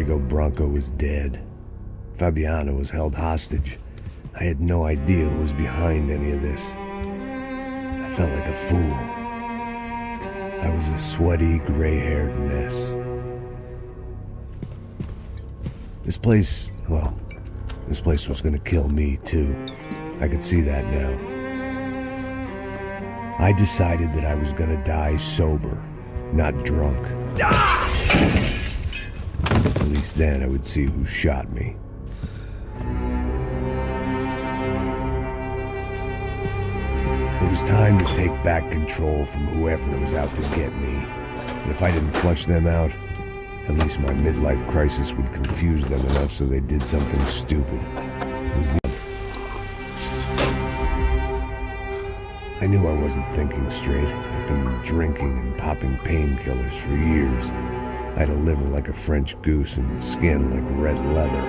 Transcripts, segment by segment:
Rodrigo Branco was dead. Fabiana was held hostage. I had no idea who was behind any of this. I felt like a fool. I was a sweaty, gray-haired mess. This place was gonna kill me too. I could see that now. I decided that I was gonna die sober, not drunk. At least then I would see who shot me. It was time to take back control from whoever was out to get me. And if I didn't flush them out, at least my midlife crisis would confuse them enough so they did something stupid. I knew I wasn't thinking straight. I'd been drinking and popping painkillers for years. I had a liver like a French goose and skin like red leather.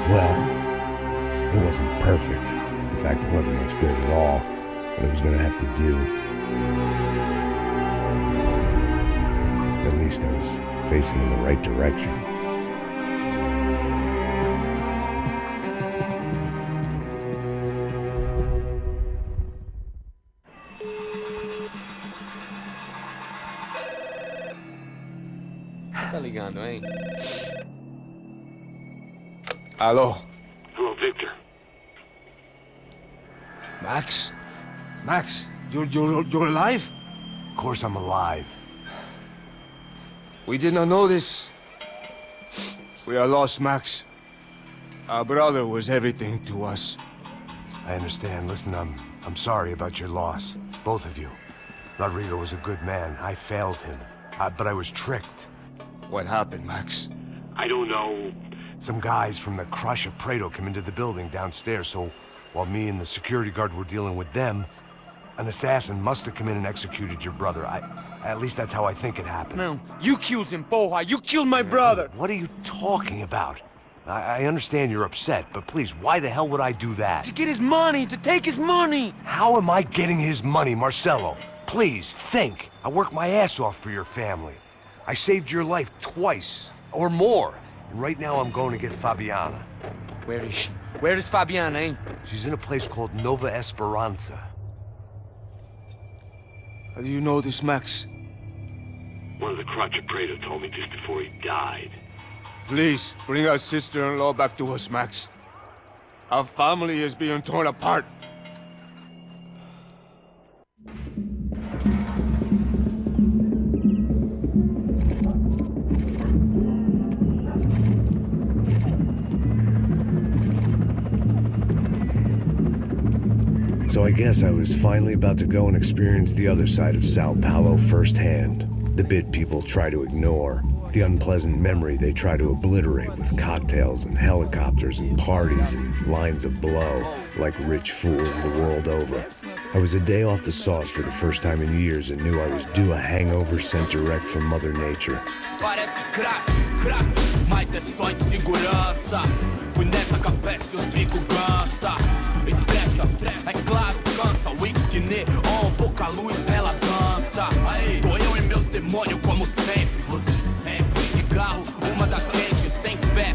Well, it wasn't perfect. In fact, it wasn't much good at all, but it was going to have to do. At least I was facing in the right direction. Tá ligando, hein? Alô? Hello, Victor. Max? Max, you're alive? Of course I'm alive. We did not know this. We are lost, Max. Our brother was everything to us. I understand. Listen, I'm sorry about your loss. Both of you. Rodrigo was a good man. I failed him. But I was tricked. What happened, Max? I don't know. Some guys from the Crush of Prado came into the building downstairs, so while me and the security guard were dealing with them, an assassin must have come in and executed your brother. At least that's how I think it happened. No, you killed him, Porra. You killed my brother. What are you talking about? I understand you're upset, but please, why the hell would I do that? To get his money, to take his money. How am I getting his money, Marcelo? Please, think. I worked my ass off for your family. I saved your life twice, or more. And right now I'm going to get Fabiana. Where is she? Where is Fabiana, eh? She's in a place called Nova Esperanza. How do you know this, Max? One of the Crotch of Prado told me just before he died. Please, bring our sister-in-law back to us, Max. Our family is being torn apart. So I guess I was finally about to go and experience the other side of Sao Paulo firsthand. The bit people try to ignore. The unpleasant memory they try to obliterate with cocktails and helicopters and parties and lines of blow, like rich fools the world over. I was a day off the sauce for the first time in years and knew I was due a hangover sent direct from Mother Nature. Parece crack, crack, mas é só insegurança. Fui nessa capécia, o bico cansa. Expressa, é claro, cansa. Whisky, neon, pouca luz, ela dança. Aí, tô eu e meus demônios como sempre. Você sempre. Cigarro, uma da frente, sem fé,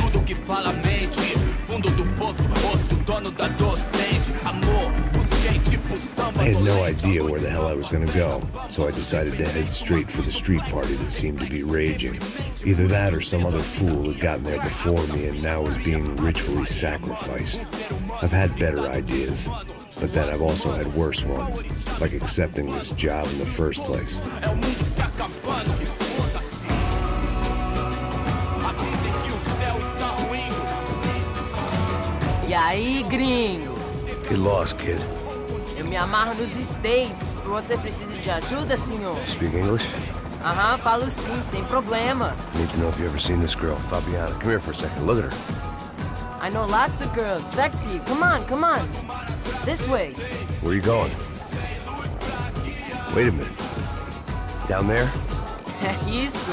tudo que fala mente. Fundo do poço, osso, dono da docente. Amor, busquei tipo samba. I had no idea where the hell I was gonna go, so I decided to head straight for the street party that seemed to be raging. Either that or some other fool had gotten there before me and now was being ritually sacrificed. I've had better ideas, but then I've also had worse ones, like accepting this job in the first place. E aí, gringo? Get lost, kid. Eu me amarro nos States. Você precisa de ajuda, senhor? Speak English? Aham, falo sim, sem problema. Need to know if you ever seen this girl, Fabiana. Come here for a second. Look at her. I know lots of girls. Sexy. Come on, come on. This way. Where are you going? Wait a minute. Down there? É isso.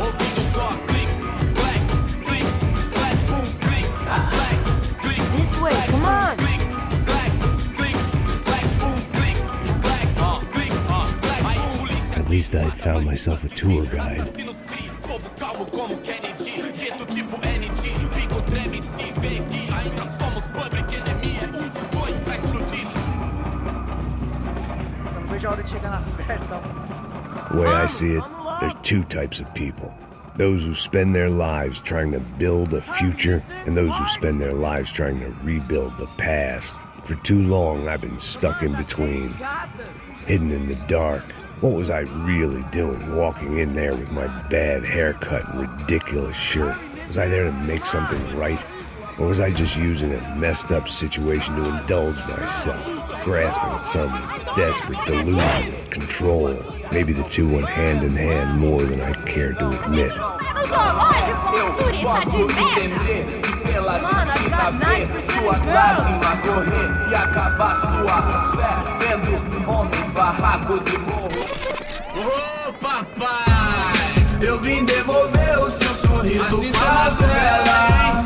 ouvindo só clique, clack, clique, clack, boom, clique, clack, clique. This way, come on. Clique, clack, clique, clack, boom, clique, clack, clique, clack. Aí polícia. At least I'd found myself a tour guide. Povo calmo como Kennedy, jeito tipo ND, bico treme se vê que ainda somos public enemy, 1, 2 pra explodir. Eu não vejo a hora de chegar na festa. The way I see it, there's two types of people. Those who spend their lives trying to build a future, and those who spend their lives trying to rebuild the past. For too long, I've been stuck in between, hidden in the dark. What was I really doing walking in there with my bad haircut and ridiculous shirt? Was I there to make something right? Or was I just using a messed up situation to indulge myself, grasping at some desperate delusion of control? Maybe the two went hand in hand more than I cared to admit. Mano, I've got 9% of girls. E acabar sua fé vendo homens, barracos e morros. Ô papai, eu vim devolver o seu sorriso favela.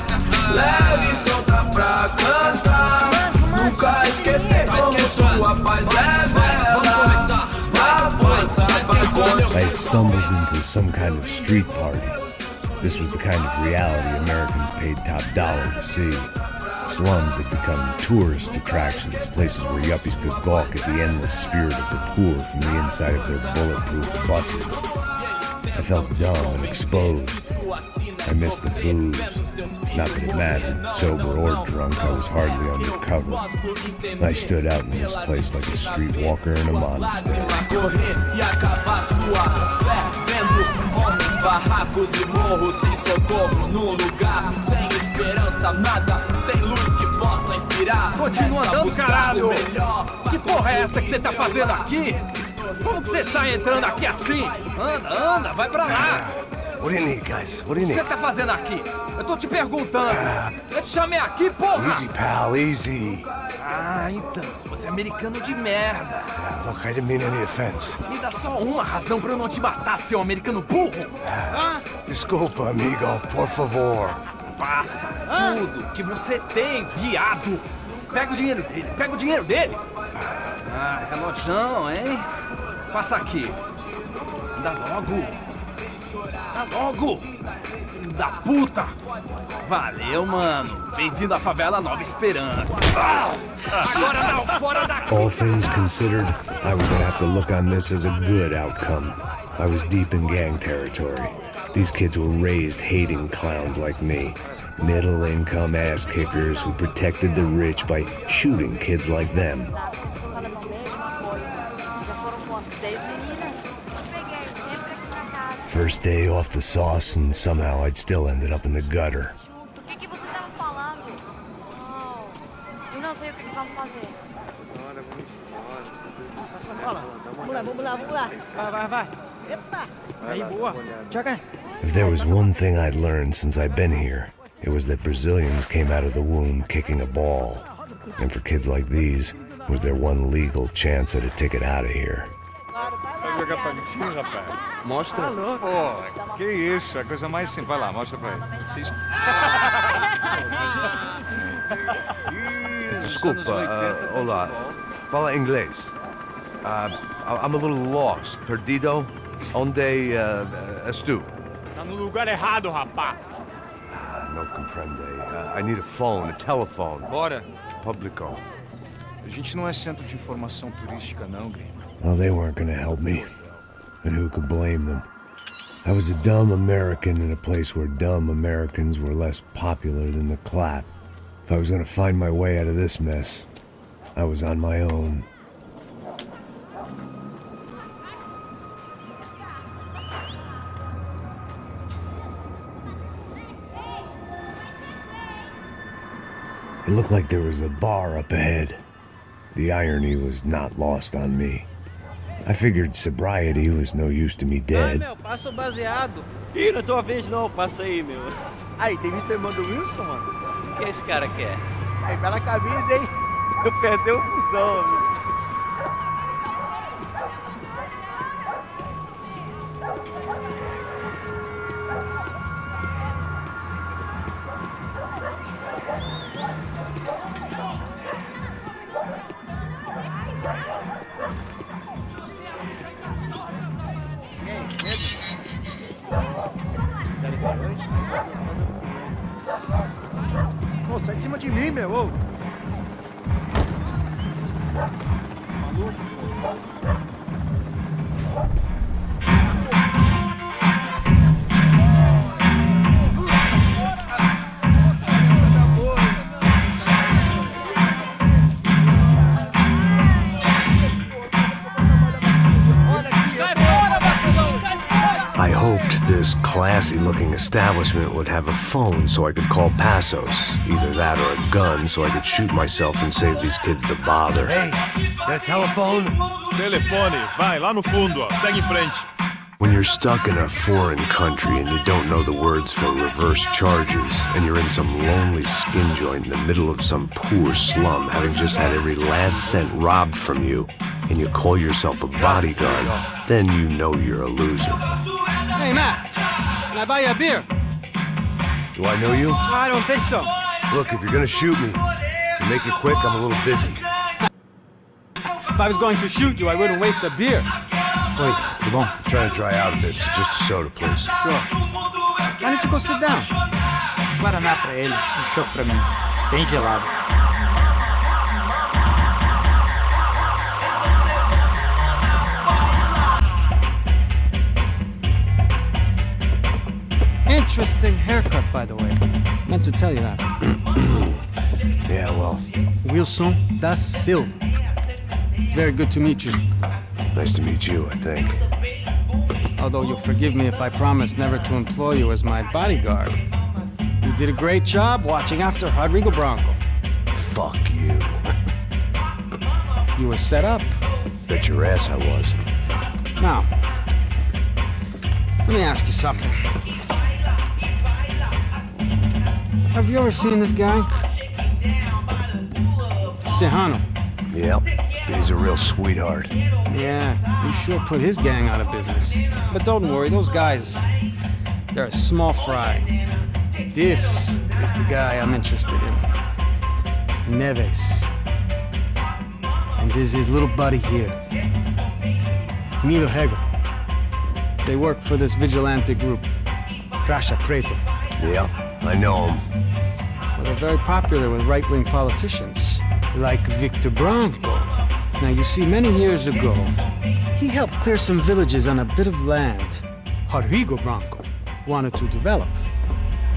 Leve e solta pra cantar. Nunca esquecer como sua paz é bela. A força vai contra. I had stumbled into some kind of street party. This was the kind of reality Americans paid top dollar to see. Slums had become tourist attractions, places where yuppies could gawk at the endless spirit of the poor from the inside of their bulletproof buses. I felt dumb and exposed. I missed the booze. Not that it mattered, sober or drunk, I was hardly undercover. I stood out in this place like a streetwalker in a monastery. Barracos e morros sem socorro no lugar, sem esperança, nada, sem luz que possa inspirar. Continua andando, caralho! Que porra é essa que você tá fazendo aqui? Como que você sai entrando aqui assim? Anda, vai pra lá! What do you need, guys? What do you O que need? você tá fazendo aqui? Eu tô te perguntando. Eu te chamei aqui, porra! Easy, pal, easy. Ah, então, você é americano de merda. Look, I didn't mean any offense. Me dá só uma razão pra eu não te matar, seu americano burro. Desculpa, amigo, por favor. Passa tudo que você tem, viado. Pega o dinheiro dele, Ah, relojão, hein? Passa aqui. Dá logo. Filho da puta. Valeu, mano. Bem-vindo à favela Nova Esperança. Agora não, fora daqui. All things considered, I was gonna have to look on this as a good outcome. I was deep in gang territory. These kids were raised hating clowns like me. Middle-income ass-kickers who protected the rich by shooting kids like them. First day off the sauce, and somehow I'd still ended up in the gutter. O que você tava falando? Eu não sei o que vamos fazer. Vamos lá. Vai. Epa! Aí, boa. Joga. If there was one thing I'd learned since I've been here, it was that Brazilians came out of the womb kicking a ball. And for kids like these, it was their one legal chance at a ticket out of here. Sabe jogar paguetinho, rapaz? Mostra. Pô, que isso, a coisa mais simples. Vai lá, mostra pra ele. Desculpa, olá. Fala inglês. I'm a little lost. Perdido? Onde estou? Tá no lugar errado, rapá. No comprende. I need a phone, a telephone. Bora. Publico. A gente não é centro de informação turística, não, gringo. Well, they weren't gonna help me. And who could blame them? I was a dumb American in a place where dumb Americans were less popular than the clap. If I was gonna find my way out of this mess, I was on my own. It looked like there was a bar up ahead. The irony was not lost on me. I figured sobriety was no use to me dead. Meu, passa o baseado. Ih, não é tua vez não, passa aí, meu. Aí, tem visto o irmão do Wilson, mano? O que esse cara quer? Aí, bela camisa, hein? Tu perdeu o cuzão, amigo. Pô, sai de cima de mim, meu. Ô. Maluco. I hoped this classy-looking establishment would have a phone so I could call Passos. Either that or a gun so I could shoot myself and save these kids the bother. Hey, got a telephone? Telefone, vai, lá no fundo, ó. Segue em frente. When you're stuck in a foreign country and you don't know the words for reverse charges, and you're in some lonely skin joint in the middle of some poor slum, having just had every last cent robbed from you, and you call yourself a bodyguard, then you know you're a loser. Hey, Matt, can I buy you a beer? Do I know you? I don't think so. Look, if you're gonna shoot me, you make it quick, I'm a little busy. If I was going to shoot you, I wouldn't waste a beer. Wait, come on. I'm trying to dry out a bit, so just a soda, please. Sure. Why don't you go sit down? Guaraná pra ele, chopp pra mim. Bem gelado. Interesting haircut, by the way. Meant to tell you that. Yeah, well. Wilson da Silva. Very good to meet you. Nice to meet you, I think. Although you'll forgive me if I promise never to employ you as my bodyguard. You did a great job watching after Rodrigo Branco. Fuck you. You were set up. Bet your ass I was. Now, let me ask you something. Have you ever seen this guy? Serrano. Yep. He's a real sweetheart. Yeah, he sure put his gang out of business. But don't worry, those guys, they're a small fry. This is the guy I'm interested in. Neves. And this is his little buddy here. Milo Hegel. They work for this vigilante group, Crasha Preto. Yeah, I know him. Well, they're very popular with right-wing politicians, like Victor Branco. Now, you see, many years ago, he helped clear some villages on a bit of land Rodrigo Branco wanted to develop.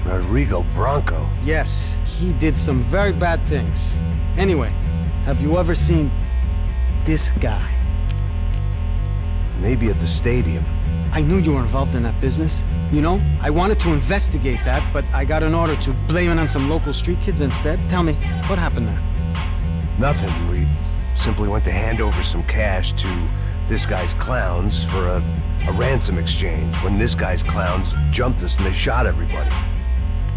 Rodrigo Branco? Yes, he did some very bad things. Anyway, have you ever seen this guy? Maybe at the stadium. I knew you were involved in that business. You know, I wanted to investigate that, but I got an order to blame it on some local street kids instead. Tell me, what happened there? Nothing. We simply went to hand over some cash to this guy's clowns for a ransom exchange when this guy's clowns jumped us and they shot everybody.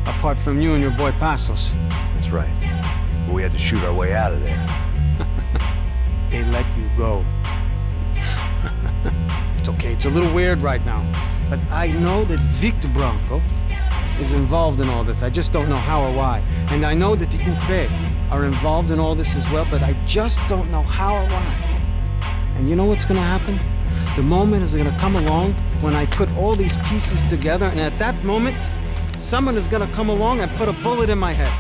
Apart from you and your boy Passos. That's right. But we had to shoot our way out of there. They let you go. It's okay, it's a little weird right now. But I know that Victor Branco is involved in all this. I just don't know how or why. And I know that the Ufe are involved in all this as well, but I just don't know how or why. And you know what's gonna happen? The moment is gonna come along when I put all these pieces together, and at that moment, someone is gonna come along and put a bullet in my head.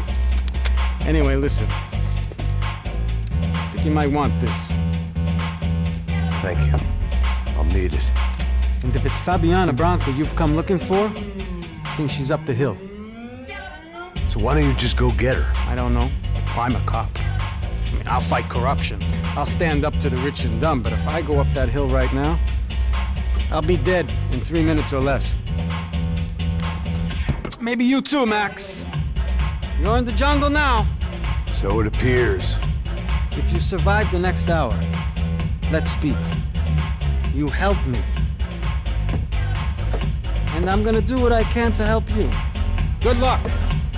Anyway, listen. I think you might want this. Thank you. I'll need it. And if it's Fabiana Branco you've come looking for, I think she's up the hill. So why don't you just go get her? I don't know. I'm a cop. I mean, I'll fight corruption. I'll stand up to the rich and dumb, but if I go up that hill right now, I'll be dead in 3 minutes or less. Maybe you too, Max. You're in the jungle now. So it appears. If you survive the next hour, let's speak. You help me. And I'm gonna do what I can to help you. Good luck.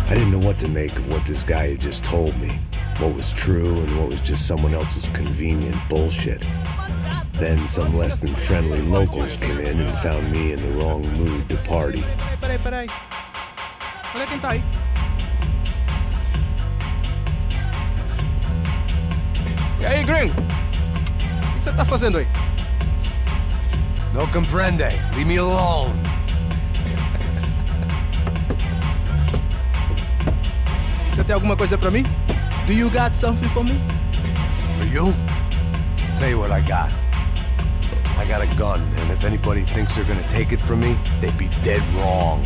I didn't know what to make of what this guy had just told me. What was true and what was just someone else's convenient bullshit. Then some less than friendly locals came in and found me in the wrong mood to party. Peraí. Olha quem tá aí. E aí, gringo? O que você tá fazendo aí? No comprende. Leave me alone. Você tem alguma coisa pra mim? Do you got something for me? For you? Tell you what I got. I got a gun, and if anybody thinks they're gonna take it from me, they'd be dead wrong.